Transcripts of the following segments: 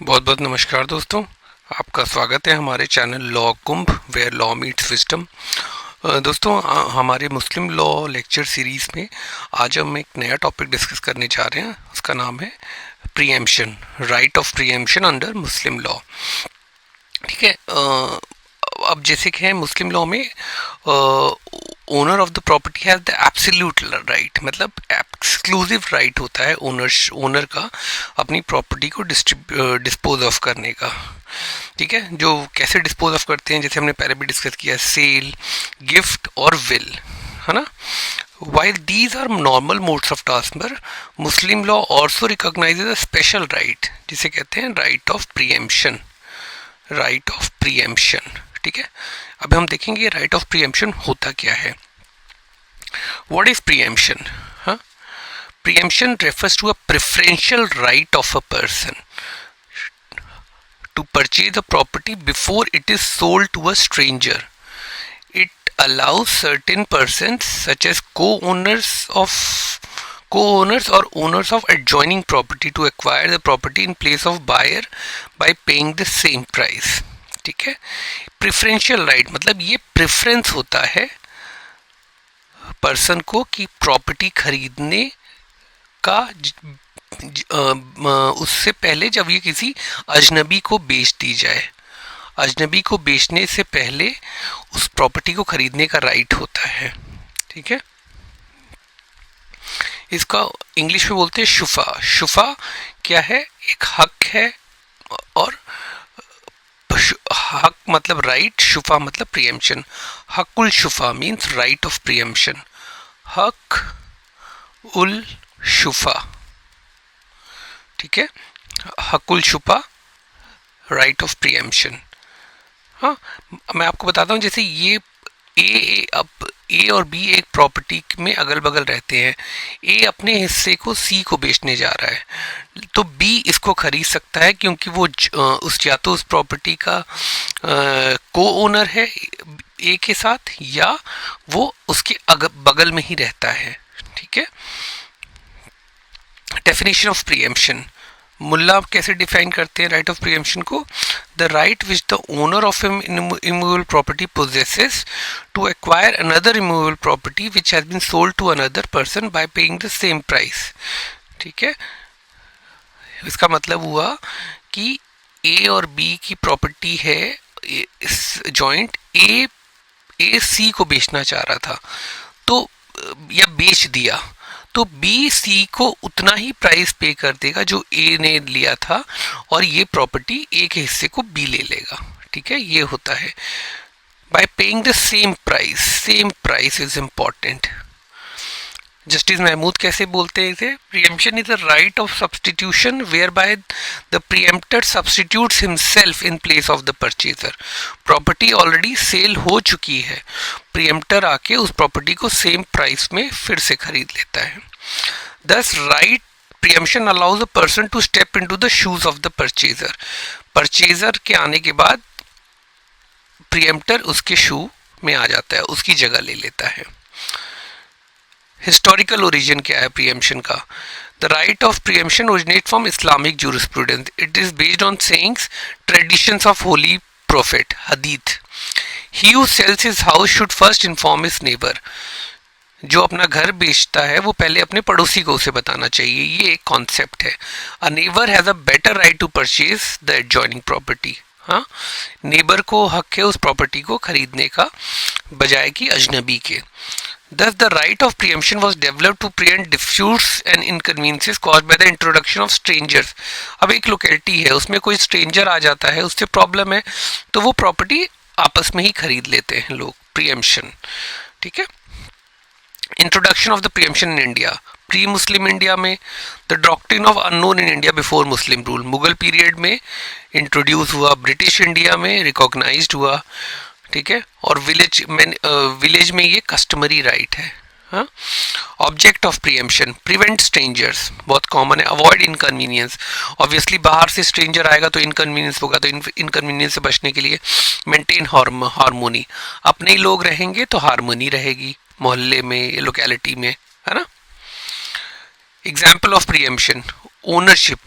बहुत बहुत नमस्कार दोस्तों। आपका स्वागत है हमारे channel law Kumbh where law meets wisdom. दोस्तों, हमारे मुस्लिम लॉ लेक्चर सीरीज में आज हम एक नया टॉपिक डिस्कस करने जा रहे हैं। उसका नाम है preemption, right of preemption under Muslim law. ठीक है। अब जैसे कि है मुस्लिम लॉ में owner of the property has the absolute right, मतलब एक्सक्लूसिव राइट होता है ओनर का अपनी प्रॉपर्टी को डिस्पोज ऑफ करने का। ठीक है, जो कैसे डिस्पोज ऑफ करते हैं, जैसे हमने पहले भी डिस्कस किया, सेल, गिफ्ट और विल, है ना। While these are normal modes of transfer, Muslim law also recognizes a special right, जिसे कहते हैं right of preemption. Right of preemption, ठीक है। अब हम देखेंगे राइट ऑफ प्रीएम्पशन होता क्या है। What is preemption? हाँ, preemption refers to a preferential right of a person to purchase a property before it is sold to a stranger. It allows certain persons such as co-owners or owners of adjoining property to acquire the property in place of buyer by paying the same price. ठीक है। Preferential right मतलब ये preference होता है person को कि property खरीदने का उससे पहले जब ये किसी अजनबी को बेच दी जाए। अजनबी को बेचने से पहले उस प्रॉपर्टी को खरीदने का राइट होता है। ठीक है, इसका इंग्लिश में बोलते हैं शुफा। शुफा क्या है? एक हक है, और हक मतलब राइट, शुफा मतलब प्रीएम्पशन। हकुल शुफा मीन्स राइट ऑफ प्रीएम्पशन। हक उल शुफा, ठीक है, हकुल शुफा, राइट ऑफ प्रीएम्पशन। हाँ, मैं आपको बताता हूँ, जैसे ये अब ए और बी एक प्रॉपर्टी में अगल बगल रहते हैं। ए अपने हिस्से को सी को बेचने जा रहा है, तो बी इसको खरीद सकता है क्योंकि वो या तो उस प्रॉपर्टी का को ओनर है ए के साथ, या वो उसके बगल में ही रहता है। ठीक है। डेफिनेशन ऑफ प्रीएम्पशन, मुल्ला कैसे डिफाइन करते हैं राइट ऑफ प्रीएम्पशन को? The right which the owner of immovable property possesses to acquire another immovable property which has been sold to another person by paying the same price. ठीक है, इसका मतलब हुआ कि ए और बी की प्रॉपर्टी है जॉइंट, ए सी को बेचना चाह रहा था, तो या बेच दिया, तो बी सी को उतना ही प्राइस पे कर देगा जो ए ने लिया था, और ये प्रॉपर्टी ए के हिस्से को बी ले लेगा। ठीक है, ये होता है by paying the same price. Same price is important. Justice Mahmood कैसे बोलते हैं इसे? Preemption is a right of substitution whereby the preemptor substitutes himself in place of the purchaser. Property already sale हो चुकी है, प्रीएम्प्टर आके उस प्रॉपर्टी को सेम प्राइस में फिर से खरीद लेता है। This right preemption allows a person to step into the shoes of the purchaser. Purchaser के आने के बाद प्रीएम्प्टर उसके शू में आ जाता है, उसकी जगह ले लेता है। हिस्टोरिकल ओरिजिन क्या है प्रीएम्पशन का? The right of preemption originate from Islamic jurisprudence. It is based on sayings, traditions of holy prophet, हदीथ। He who sells his house should first inform his neighbour. जो अपना घर बेचता है वो पहले अपने पड़ोसी को उसे बताना चाहिए। ये एक कॉन्सेप्ट है। A neighbour has a better right to purchase the adjoining property. हाँ, नेबर को हक है उस प्रॉपर्टी को खरीदने का बजाय कि अजनबी के। Thus, the right of preemption was developed to prevent disputes and inconveniences caused by the introduction of strangers. अब एक लोकेलिटी है, उसमें कोई स्ट्रेंजर आ जाता है, उससे प्रॉब्लम है, तो वो प्रॉपर्टी आपस में ही खरीद लेते हैं लोग। प्रीएम्पशन, ठीक है। Introduction of the preemption in India. Pre Muslim India में the doctrine of unknown in India before Muslim rule, Mughal period में इंट्रोड्यूस हुआ, ब्रिटिश इंडिया में रिकॉग्नाइज्ड हुआ। ठीक है, और विलेज में ये कस्टमरी राइट है। हाँ, object of preemption, prevent strangers, बहुत कॉमन है। अवॉइड इनकन्वीनियंस, ऑब्वियसली बाहर से स्ट्रेंजर आएगा तो इनकन्वीनियंस होगा, तो इनकन्वीनियंस से बचने के लिए मेंटेन हार्मोनी, अपने ही लोग रहेंगे तो हार्मोनी रहेगी मोहल्ले में, लोकेलिटी में, है ना। Example of preemption, ownership,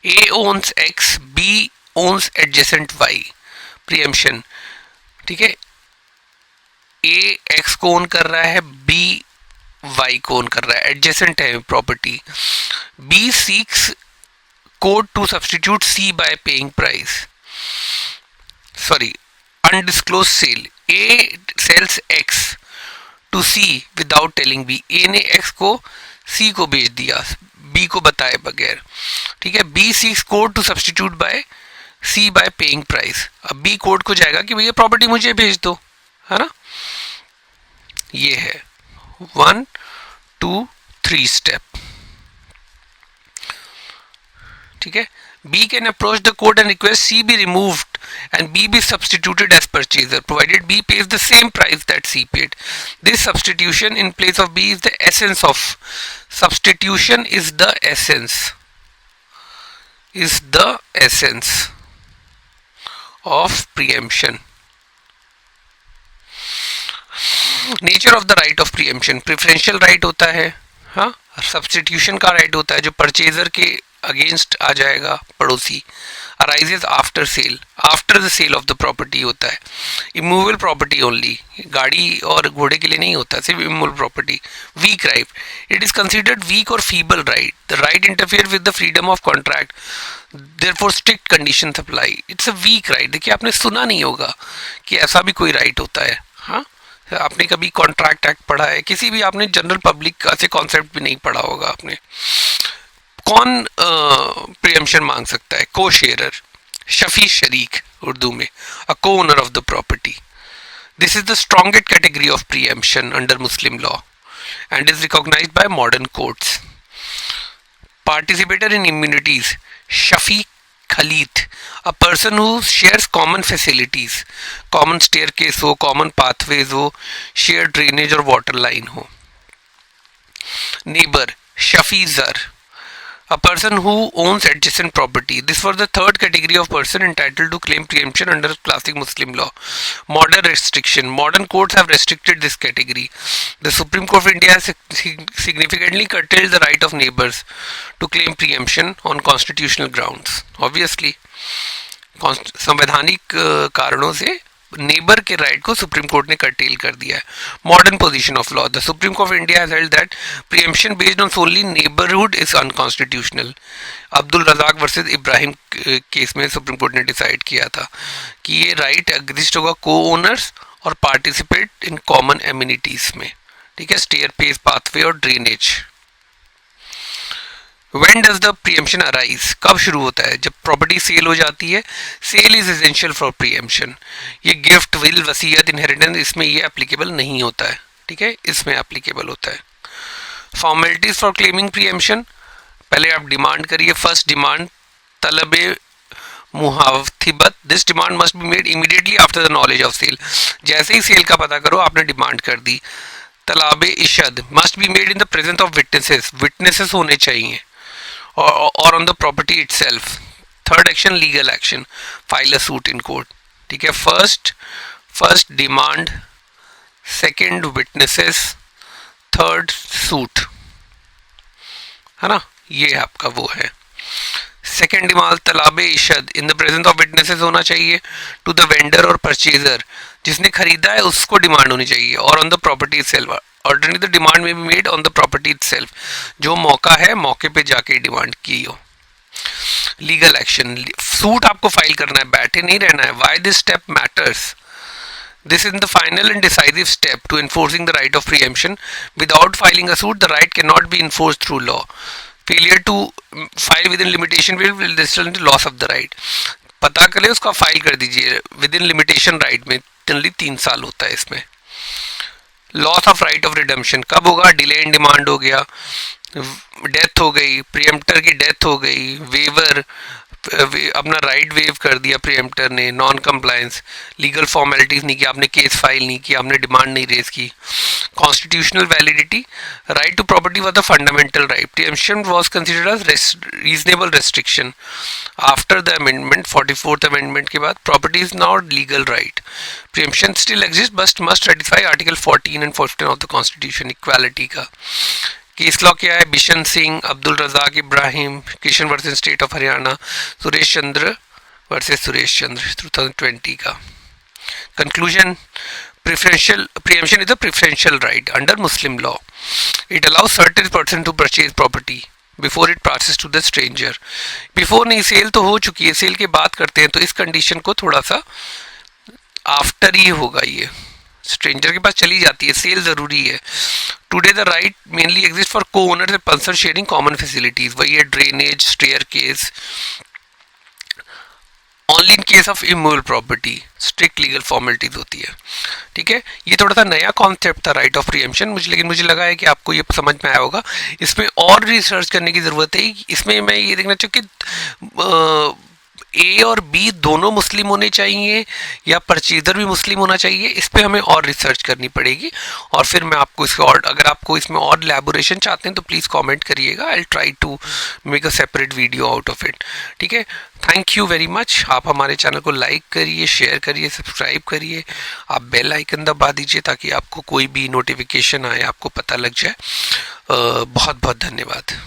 A owns X, B owns adjacent Y, preemption, ठीक है, ए एक्स को ओन कर रहा है, बी वाई को ओन कर रहा है, एडजेसेंट है property. B seeks court to substitute C by paying price, sorry, undisclosed sale, A sells X to C without telling B, A ने X को C को बेच दिया B को बताए बगैर, ठीक है। B seeks code to substitute by C by paying price, अब B कोड को जाएगा कि भैया प्रॉपर्टी मुझे भेज दो, है ना। ये है 1 2 3 स्टेप, ठीक है। B can approach the court and request C be removed and B be substituted as purchaser, provided B pays the same price that C paid. This substitution in place of B is the essence of substitution is the essence of preemption. Nature of the right of preemption, preferential right होता है, हाँ, substitution का right होता है जो purchaser के against आ जाएगा पड़ोसी, arises after sale, after the sale of the property होता है। इमूवेबल प्रॉपर्टी ओनली, गाड़ी और घोड़े के लिए नहीं होता, सिर्फ immovable property. Weak right, it is considered weak और feeble right, the right interfere with the freedom of contract, therefore strict conditions apply, it's a weak right. देखिए आपने सुना नहीं होगा कि ऐसा भी कोई राइट होता है, हाँ, आपने कभी कॉन्ट्रैक्ट एक्ट पढ़ा है, किसी भी आपने जनरल पब्लिक का से कॉन्सेप्ट भी नहीं पढ़ा होगा आपने। कौन प्रीएम्पशन मांग सकता है? को शेयरर, शफी शरीक उर्दू में, a co-owner of the property. This is the strongest category of preemption under Muslim law and is recognised by modern courts. Participator in immunities, शफी खलीत, a person who shares common facilities, common staircase हो, common pathways हो, shared drainage और water line हो। neighbor, shafi zar, a person who owns adjacent property. This was the third category of person entitled to claim preemption under classic Muslim law. Modern restriction, modern courts have restricted this category. The Supreme Court of India has significantly curtailed the right of neighbors to claim preemption on constitutional grounds. Obviously, संवैधानिक कारणों से neighbour के right को supreme Court ने cartel कर दिया है। Modern position of law, the Supreme Court of India has held that preemption based on solely neighbourhood is unconstitutional. Abdul Razak versus Ibrahim case में सुप्रीम कोर्ट ने डिसाइड किया था कि ये राइट एग्जिस्ट होगा को ओनर्स और पार्टिसिपेट इन कॉमन एम्यूनिटीज में, ठीक है, स्टेयर पेस, पाथवे और drainage. When does the preemption arise? कब शुरू होता है? जब प्रॉपर्टी सेल हो जाती है। Sale is essential for preemption. ये गिफ्ट, विल, वसीयत, इनहेरिटेंस, इसमें ये एप्लीकेबल नहीं होता है, ठीक है, इसमें एप्लीकेबल होता है। फॉर्मेलिटीज फॉर क्लेमिंग प्रीएम्पशन, पहले आप डिमांड करिए। फर्स्ट डिमांड तलब मुहावथिबत, this demand must be made immediately after the knowledge of sale. जैसे ही सेल का पता करो आपने डिमांड कर दी। तलाब इशद must be made in the presence of witnesses, witnesses होने चाहिए, or on the property itself. Third action, legal action, file a suit in court, ठीक है। first demand, second witnesses, third suit, है ना, ये आपका वो है। सेकेंड डिमांड तलाबे इशद, in the presence of witnesses होना चाहिए। टू द वेंडर और परचेजर, जिसने खरीदा है उसको डिमांड होनी चाहिए। और on the property itself, ordinary the demand में be made on the property itself, जो मौका है मौके पे जाके डिमांड की हो। लीगल एक्शन, सूट आपको फाइल करना है, बैठे नहीं रहना है। Why this step matters? This is the final and decisive step to enforcing the right of preemption. Without filing a suit, the right cannot be enforced through law. Failure to file within limitation will result in loss of the right. पता करें उसका file कर दीजिए with in limitation right में, generally 3 साल होता है इसमें। Loss of right of redemption कब होगा? डिले इन डिमांड हो गया, डेथ हो गई, प्रीएम्प्टर की डेथ हो गई, वेवर, अपना राइट वेव कर दिया प्रीएम्प्टर ने, नॉन कंप्लायंस, लीगल फॉर्मेलिटीज नहीं की, आपने केस फाइल नहीं किया, आपने डिमांड नहीं रेज की। Constitutional validity, right to property was the fundamental right, preemption was considered as reasonable restriction. After the amendment, 44th amendment के बाद, property is not legal right, preemption still exist but must ratify article 14 and 15 of the constitution, equality का। Case law क्या है? Bishan Singh, Abdul Razak Ibrahim, Kishan versus state of Haryana, Suresh Chandra versus Suresh Chandra 2020 का। Conclusion, preferential preemption is a preferential right under Muslim law. It allows certain person to purchase property before it passes to the stranger. Before नहीं, cell तो हो चुकी है, cell के बाद करते हैं तो इस कंडीशन को थोड़ा सा आफ्टर ही होगा, ये स्ट्रेंजर के पास चली जाती है, सेल जरूरी है। Today the right mainly exist for co-owners and person sharing common facilities, वही है drainage, staircase, only in case of immovable property strict legal formalities होती है। ठीक है, ये थोड़ा सा नया कॉन्सेप्ट था राइट ऑफ प्रीएम्पशन मुझे, लेकिन मुझे लगा है कि आपको ये समझ में आया होगा। इसमें और रिसर्च करने की ज़रूरत है। इसमें मैं ये देखना चाहूँ कि ए और बी दोनों मुस्लिम होने चाहिए या परचेजर भी मुस्लिम होना चाहिए, इस पर हमें और रिसर्च करनी पड़ेगी। और फिर मैं आपको इसके और, अगर आपको इसमें और एलैबोरेशन चाहते हैं तो प्लीज़ कमेंट करिएगा, I will try to make a separate video out of it. ठीक है, थैंक यू वेरी मच। आप हमारे चैनल को लाइक करिए, शेयर करिए, सब्सक्राइब करिए, आप बेल आइकन दबा दीजिए ताकि आपको कोई भी नोटिफिकेशन आए, आपको पता लग जाए। बहुत बहुत धन्यवाद।